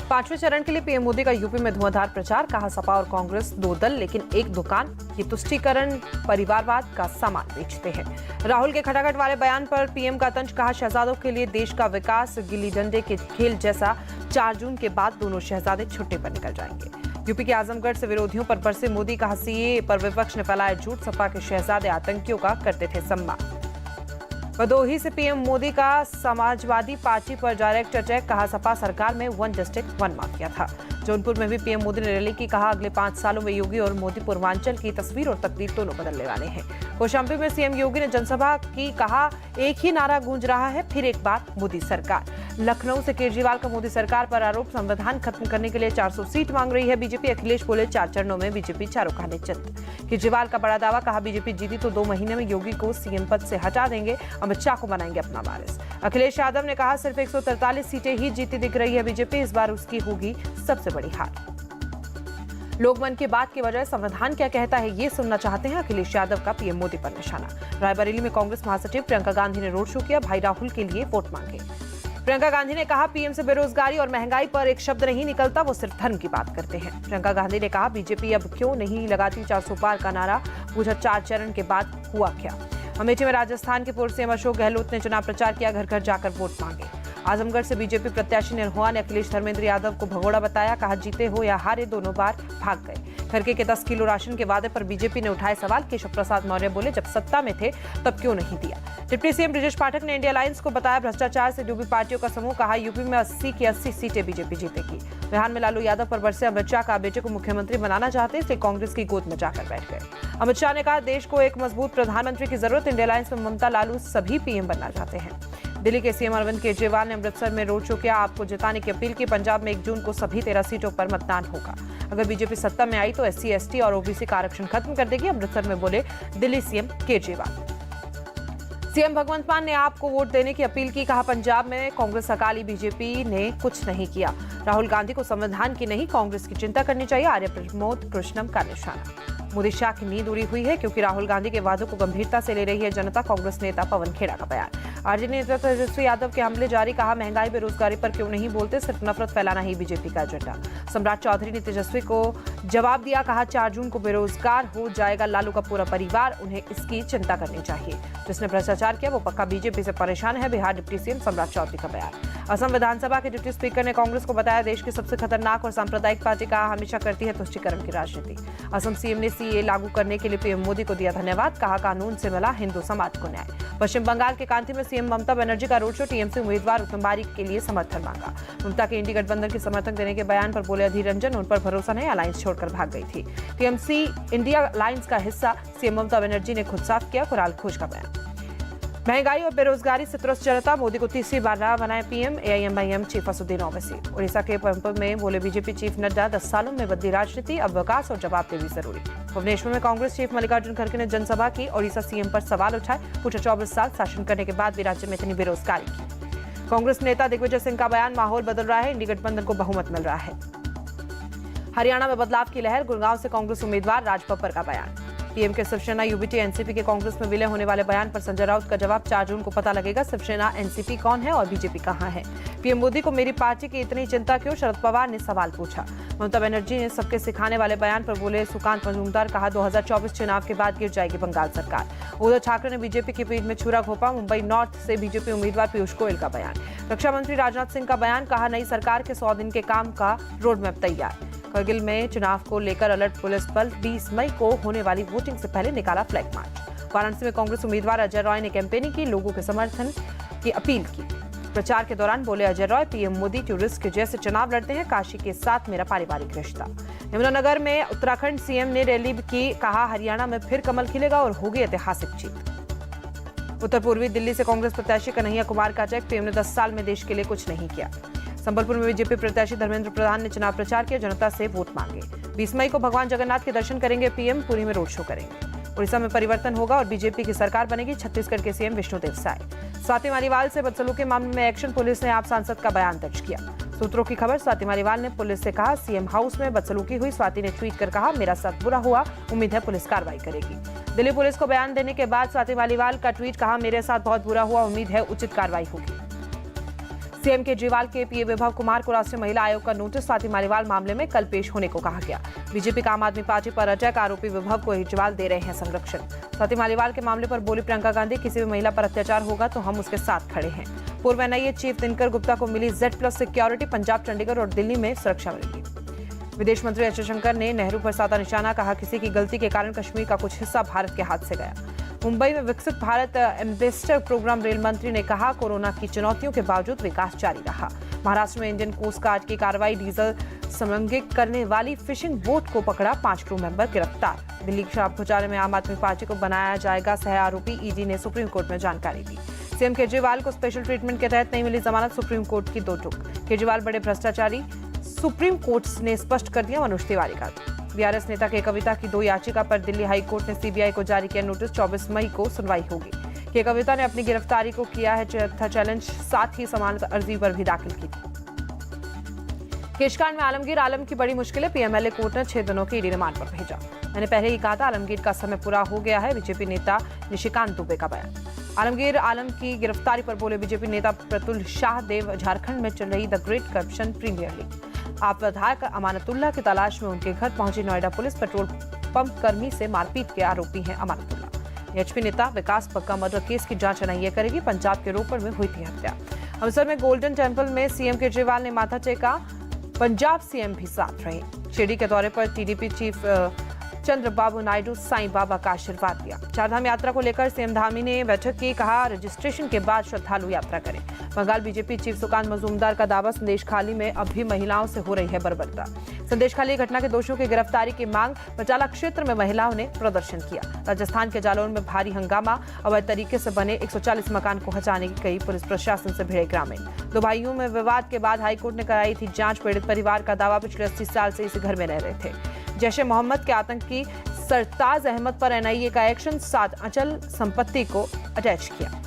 पांचवें चरण के लिए पीएम मोदी का यूपी में धुआंधार प्रचार, कहा सपा और कांग्रेस दो दल लेकिन एक दुकान, ये तुष्टीकरण परिवारवाद का सामान बेचते हैं। राहुल के खटाखट वाले बयान पर पीएम का तंज, कहा शहजादों के लिए देश का विकास गिल्ली डंडे के खेल जैसा, 4 जून के बाद दोनों शहजादे छुट्टी पर निकल जाएंगे। यूपी के आजमगढ़ से विरोधियों पर बरसे मोदी, कहा सीएए पर विपक्ष ने फैलाया झूठ, सपा के शहजादे आतंकियों का करते थे सम्मान। भदोही से पीएम मोदी का समाजवादी पार्टी पर डायरेक्ट अटैक, कहा सपा सरकार में 1 डिस्ट्रिक्ट 1 माफिया था। जौनपुर में भी पीएम मोदी ने रैली की, कहा अगले 5 सालों में योगी और मोदी पूर्वांचल की तस्वीर और तकदीर दोनों बदलने वाले हैं। कौशाम्बी में सीएम योगी ने जनसभा की, कहा एक ही नारा गूंज रहा है, फिर एक बार मोदी सरकार। लखनऊ से केजरीवाल का मोदी सरकार पर आरोप, संविधान खत्म करने के लिए 400 सीट मांग रही है बीजेपी। अखिलेश बोले 4 चरणों में बीजेपी चारों खाने चित। केजरीवाल का बड़ा दावा, कहा बीजेपी जीती तो 2 महीने में योगी को सीएम पद से हटा देंगे, अमित शाह को बनाएंगे अपना वारिस। अखिलेश यादव ने कहा सिर्फ 143 सीटें ही जीती दिख रही है बीजेपी, इस बार उसकी होगी सबसे बड़ी हार। लोग मन की बात की बजाय संविधान क्या कहता है ये सुनना चाहते हैं, अखिलेश यादव का पीएम मोदी पर निशाना। रायबरेली में कांग्रेस महासचिव प्रियंका गांधी ने रोड शो किया, भाई राहुल के लिए वोट मांगे। प्रियंका गांधी ने कहा पीएम से बेरोजगारी और महंगाई पर एक शब्द नहीं निकलता, वो सिर्फ धर्म की बात करते हैं। प्रियंका गांधी ने कहा बीजेपी अब क्यों नहीं लगाती 400 पार का नारा, पूछा 4 चरण के बाद हुआ क्या। अमेठी में राजस्थान के पूर्व सीएम अशोक गहलोत ने चुनाव प्रचार किया, घर घर जाकर वोट मांगे। आजमगढ़ से बीजेपी प्रत्याशी निरहुआ ने अखिलेश धर्मेंद्र यादव को भगोड़ा बताया, कहा जीते हो या हारे दोनों बार भाग गए। खरके के 10 किलो राशन के वादे पर बीजेपी ने उठाए सवाल, केशव प्रसाद मौर्य बोले जब सत्ता में थे तब क्यों नहीं दिया। डिप्टी सीएम ब्रजेश पाठक ने इंडिया अलायंस को बताया भ्रष्टाचार से डूबी पार्टियों का समूह, कहा यूपी में 80 की 80 सीटें बीजेपी जीतेगी। बिहार में लालू यादव पर बरसे अमित शाह, का बेटे को मुख्यमंत्री बनाना चाहते इसलिए कांग्रेस की गोद में जाकर बैठ गए। अमित शाह ने कहा देश को एक मजबूत प्रधानमंत्री की जरूरत, इंडिया अलायंस में ममता लालू सभी पीएम बनना चाहते हैं। दिल्ली के सीएम अरविंद केजरीवाल ने अमृतसर में रोड शो किया, आपको जिताने की अपील की। पंजाब में 1 जून को सभी 13 सीटों पर मतदान होगा। अगर बीजेपी सत्ता में आई तो SC ST और OBC का आरक्षण खत्म कर देगी, अमृतसर में बोले दिल्ली सीएम केजरीवाल। सीएम भगवंत मान ने आपको वोट देने की अपील की, कहा पंजाब में कांग्रेस अकाली बीजेपी ने कुछ नहीं किया। राहुल गांधी को संविधान की नहीं कांग्रेस की चिंता करनी चाहिए, आर्य प्रमोद कृष्णम का निशाना। मोदी शाह की नींद उड़ी हुई है क्योंकि राहुल गांधी के वादों को गंभीरता से ले रही है जनता, कांग्रेस नेता पवन खेड़ा का बयान। आरजेडी नेता तेजस्वी यादव के हमले जारी, कहा महंगाई बेरोजगारी पर क्यों नहीं बोलते, सिर्फ नफरत फैलाना ही बीजेपी का एजेंडा। सम्राट चौधरी ने तेजस्वी को जवाब दिया, कहा 4 जून को बेरोजगार हो जाएगा लालू का पूरा परिवार, उन्हें इसकी चिंता करनी चाहिए। जिसने भ्रष्टाचार किया वो पक्का बीजेपी से परेशान है, बिहार डिप्टी सीएम सम्राट चौधरी का बयान। असम विधानसभा के डिप्टी स्पीकर ने कांग्रेस को बताया देश की सबसे खतरनाक और सांप्रदायिक पार्टी, कहा हमेशा करती है तुष्टीकरण की राजनीति। असम सीएम ने CAA लागू करने के लिए पीएम मोदी को दिया धन्यवाद, कहा कानून से मिला हिंदू समाज को न्याय। पश्चिम बंगाल के कांती में सीएम ममता बनर्जी का रोड शो, TMC उम्मीदवार उत्तम बारिक के लिए समर्थन मांगा। ममता के इंडी गठबंधन के समर्थन देने के बयान पर बोले अधीर रंजन, उन पर भरोसा नहीं, अलायंस छोड़कर भाग गई थी। TMC इंडिया अलायंस का हिस्सा, सीएम ममता बनर्जी ने खुद साफ किया, कुणाल घोष का बयान। महंगाई और बेरोजगारी से त्रस्त जनता, मोदी को तीसरी बार बनाए PM, AIMIM chief Asaduddin Owaisi. Orissa के पंप में बोले बीजेपी चीफ नड्डा 10 सालों में बदली राजनीति, अब विकास और जवाबदेही जरूरी। भुवनेश्वर में कांग्रेस चीफ मल्लिकार्जुन खड़गे ने जनसभा की, ओडिशा सीएम पर सवाल उठाए, पूछा 24 साल शासन करने के बाद भी राज्य में इतनी बेरोजगारी की। कांग्रेस नेता दिग्विजय सिंह का बयान, माहौल बदल रहा है, इंडी गठबंधन को बहुमत मिल रहा है। हरियाणा में बदलाव की लहर, गुड़गांव से कांग्रेस उम्मीदवार राज बब्बर का बयान। पीएम के शिवसेना UBT NCP के कांग्रेस में विलय होने वाले बयान पर संजय राउत का जवाब, 4 जून को पता लगेगा शिवसेना NCP कौन है और बीजेपी कहां है। पीएम मोदी को मेरी पार्टी की इतनी चिंता क्यों, शरद पवार ने सवाल पूछा। ममता बनर्जी ने सबके सिखाने वाले बयान पर बोले सुकांत मजूमदार, कहा 2024 चुनाव के बाद गिर जाएगी बंगाल सरकार। उद्धव ठाकरे ने बीजेपी की पीठ में छुरा घोंपा, मुंबई नॉर्थ से बीजेपी उम्मीदवार पीयूष गोयल का बयान। रक्षा मंत्री राजनाथ सिंह का बयान, कहा नई सरकार के 100 दिन के काम का रोड मैप तैयार। करगिल में चुनाव को लेकर अलर्ट पुलिस बल, 20 मई को होने वाली वोटिंग से पहले निकाला फ्लैग मार्च। वाराणसी में कांग्रेस उम्मीदवार अजय रॉय ने कैंपेनिंग की, लोगों के समर्थन की अपील की। प्रचार के दौरान बोले अजय रॉय, पीएम मोदी टूरिस्ट के जैसे चुनाव लड़ते हैं, काशी के साथ मेरा पारिवारिक रिश्ता। यमुनानगर में उत्तराखंड सीएम ने रैली की, कहा हरियाणा में फिर कमल खिलेगा और होगी ऐतिहासिक जीत। उत्तर पूर्वी दिल्ली से कांग्रेस प्रत्याशी कन्हैया कुमार का चेक, पीएम ने 10 साल में देश के लिए कुछ नहीं किया। संबलपुर में बीजेपी प्रत्याशी धर्मेंद्र प्रधान ने चुनाव प्रचार किया, जनता से वोट मांगे। 20 मई को भगवान जगन्नाथ के दर्शन करेंगे पीएम, पुरी में रोड शो करेंगे। उड़ीसा में परिवर्तन होगा और बीजेपी की सरकार बनेगी, छत्तीसगढ़ के सीएम विष्णुदेव साय। स्वाति मालीवाल से बदसलूकी के मामले में एक्शन, पुलिस ने आप सांसद का बयान दर्ज किया। सूत्रों की खबर, स्वाति मालीवाल ने पुलिस से कहा सीएम हाउस में बदसलूकी हुई, स्वाति ने ट्वीट कर कहा मेरा साथ बुरा हुआ, उम्मीद है पुलिस कार्रवाई करेगी। दिल्ली पुलिस को बयान देने के बाद स्वाति मालीवाल का ट्वीट, कहा मेरे साथ बहुत बुरा हुआ, उम्मीद है उचित कार्रवाई होगी। सीएम केजरीवाल के पीए विभव कुमार को राष्ट्रीय महिला आयोग का नोटिस। स्वाति मालीवाल मामले में कल पेश होने को कहा गया। बीजेपी का आम आदमी पार्टी पर अटैक, आरोपी विभव को केजरीवाल दे रहे हैं संरक्षण। स्वाति मालीवाल के मामले पर बोली प्रियंका गांधी, किसी भी महिला पर अत्याचार होगा तो हम उसके साथ खड़े हैं। पूर्व एनआईए चीफ दिनकर गुप्ता को मिली Z+ सिक्योरिटी, पंजाब, चंडीगढ़ और दिल्ली में सुरक्षा मिलेगी। विदेश मंत्री एस जयशंकर ने नेहरू पर साधा निशाना, कहा किसी की गलती के कारण कश्मीर का कुछ हिस्सा भारत के हाथ से गया। मुंबई में विकसित भारत एम्बेसडर प्रोग्राम, रेल मंत्री ने कहा कोरोना की चुनौतियों के बावजूद विकास जारी रहा। महाराष्ट्र में इंडियन कोस्ट गार्ड की कार्रवाई, डीजल समलिंगित करने वाली फिशिंग बोट को पकड़ा, 5 क्रू मेंबर गिरफ्तार। दिल्ली शराब घोटाले में आम आदमी पार्टी को बनाया जाएगा सह आरोपी, ईडी ने सुप्रीम कोर्ट में जानकारी दी। सीएम केजरीवाल को स्पेशल ट्रीटमेंट के तहत नहीं मिली जमानत, सुप्रीम कोर्ट की दो टूक। केजरीवाल बड़े भ्रष्टाचारी, सुप्रीम कोर्ट ने स्पष्ट कर दिया मनोज तिवारी का। बीआरएस नेता के कविता की 2 याचिका पर दिल्ली हाई कोर्ट ने सीबीआई को जारी किया नोटिस। 24 मई को सुनवाई होगी। के कविता ने अपनी गिरफ्तारी को किया है था चैलेंज, साथ ही जमानत अर्जी पर भी दाखिल की थी। केशकांड में आलमगीर आलम की बड़ी मुश्किलें, पीएमएलए कोर्ट ने 6 दिनों के ईडी रिमांड पर भेजा। मैंने पहले ही कहा था आलमगीर का समय पूरा हो गया है, बीजेपी नेता निशिकांत दुबे का बयान। आलमगीर आलम की गिरफ्तारी पर बोले बीजेपी नेता प्रतुल शाह देव, झारखंड में चल रही the great corruption premier league. AAP विधायक अमानतुल्लाह की तलाश में उनके घर पहुंची नोएडा पुलिस। पेट्रोल पंप कर्मी से मारपीट के आरोपी हैं अमानतुल्लाह। एचपी नेता विकास बग्गा मर्डर केस की जांच एनआईए करेगी। पंजाब के रोपड़ में हुई थी हत्या। अमृतसर में गोल्डन टेम्पल में सीएम केजरीवाल ने माथा टेका, पंजाब सीएम भी साथ रहे। शिरडी के दौरे पर टीडीपी चीफ चंद्रबाबू नायडू साईं बाबा का आशीर्वाद दिया। चारधाम यात्रा को लेकर सीएम धामी ने बैठक की, कहा रजिस्ट्रेशन के बाद श्रद्धालु यात्रा करें। बंगाल बीजेपी चीफ सुकांत मजूमदार का दावा, संदेशखाली में अब भी महिलाओं से हो रही है बर्बरता। संदेशखाली घटना के दोषियों की गिरफ्तारी की मांग, बचाला क्षेत्र में महिलाओं ने प्रदर्शन किया। राजस्थान के जालौन में भारी हंगामा, अवैध तरीके से बने 140 मकान को हटाने की कई, पुलिस प्रशासन से भिड़े ग्रामीण। 2 भाइयों में विवाद के बाद हाईकोर्ट ने कराई थी जांच। पीड़ित परिवार का दावा, पिछले 80 साल से इस घर में रह रहे थे। जैश ए मोहम्मद के आतंकी सरताज अहमद पर एनआईए का एक्शन, 7 अचल संपत्ति को अटैच किया।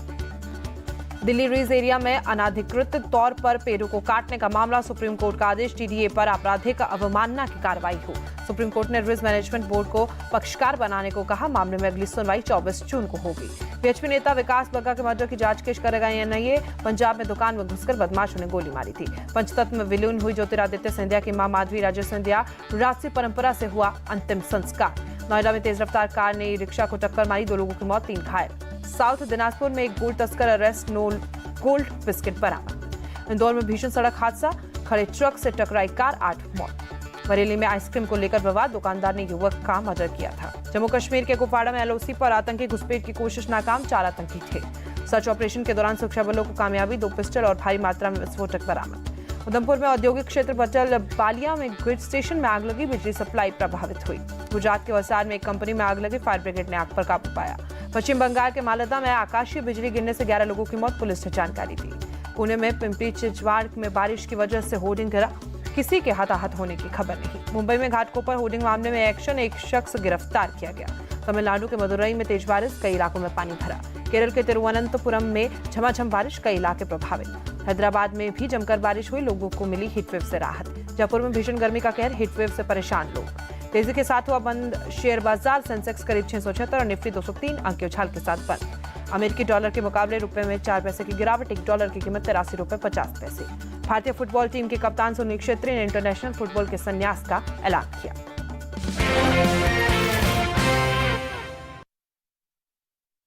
दिल्ली रिज एरिया में अनाधिकृत तौर पर पेड़ों को काटने का मामला, सुप्रीम कोर्ट का आदेश, टीडीए पर आपराधिक अवमानना की कार्रवाई हो। सुप्रीम कोर्ट ने रिज मैनेजमेंट बोर्ड को पक्षकार बनाने को कहा। मामले में अगली सुनवाई 24 जून को होगी। बीएचपी नेता विकास बग्गा के मर्डर की जांच करेगा एनआईए। पंजाब में दुकान में घुसकर बदमाशों ने गोली मारी थी। पंचतत्व में विलीन हुई ज्योतिरादित्य सिंधिया की मां माधवी राजे सिंधिया, राजसी परंपरा से हुआ अंतिम संस्कार। नोएडा में तेज रफ्तार कार ने रिक्शा को टक्कर मारी, 2 लोगों की मौत, 3 घायल। साउथ दिनाजपुर में एक गोल्ड तस्कर अरेस्ट, 9 गोल्ड बिस्किट बरामद। इंदौर में भीषण सड़क हादसा, खड़े ट्रक से टकराई कार, 8 मौत। बरेली में आइसक्रीम को लेकर विवाद, दुकानदार ने युवक का मर्डर किया था। जम्मू कश्मीर के कुपवाड़ा में एलओसी पर आतंकी घुसपैठ की कोशिश नाकाम, 4 आतंकी थे। सर्च ऑपरेशन के दौरान सुरक्षा बलों को कामयाबी, 2 पिस्टल और भारी मात्रा में विस्फोटक बरामद। उधमपुर में औद्योगिक क्षेत्र बचल बालिया में ग्रिड स्टेशन में आग लगी, बिजली सप्लाई प्रभावित हुई। गुजरात के वलसाड में एक कंपनी में आग लगी, फायर ब्रिगेड ने आग पर काबू पाया। पश्चिम बंगाल के मालदा में आकाशीय बिजली गिरने से 11 लोगों की मौत, पुलिस ने जानकारी दी। पुणे में पिंपरी चिंचवाड़ में बारिश की वजह से होर्डिंग गिरा, किसी के हताहत होने की खबर नहीं। मुंबई में घाटकोपर होर्डिंग मामले में एक्शन, एक शख्स गिरफ्तार किया गया। तमिलनाडु के मदुरई में तेज बारिश, कई इलाकों में पानी भरा। केरल के तिरुवनंतपुरम में झमाझम बारिश, कई इलाके प्रभावित। हैदराबाद में भी जमकर बारिश हुई, लोगों को मिली हीटवेव से राहत। जयपुर में भीषण गर्मी का कहर, हीटवेव से परेशान लोग। तेजी के साथ हुआ बंद शेयर बाजार, सेंसेक्स करीब 676 और निफ्टी 203 अंक के उछाल के साथ बंद। अमेरिकी डॉलर के मुकाबले रुपए में 4 पैसे की गिरावट, $1 की कीमत ₹83.50। भारतीय फुटबॉल टीम के कप्तान सुनील क्षेत्री ने इंटरनेशनल फुटबॉल के संन्यास का ऐलान किया।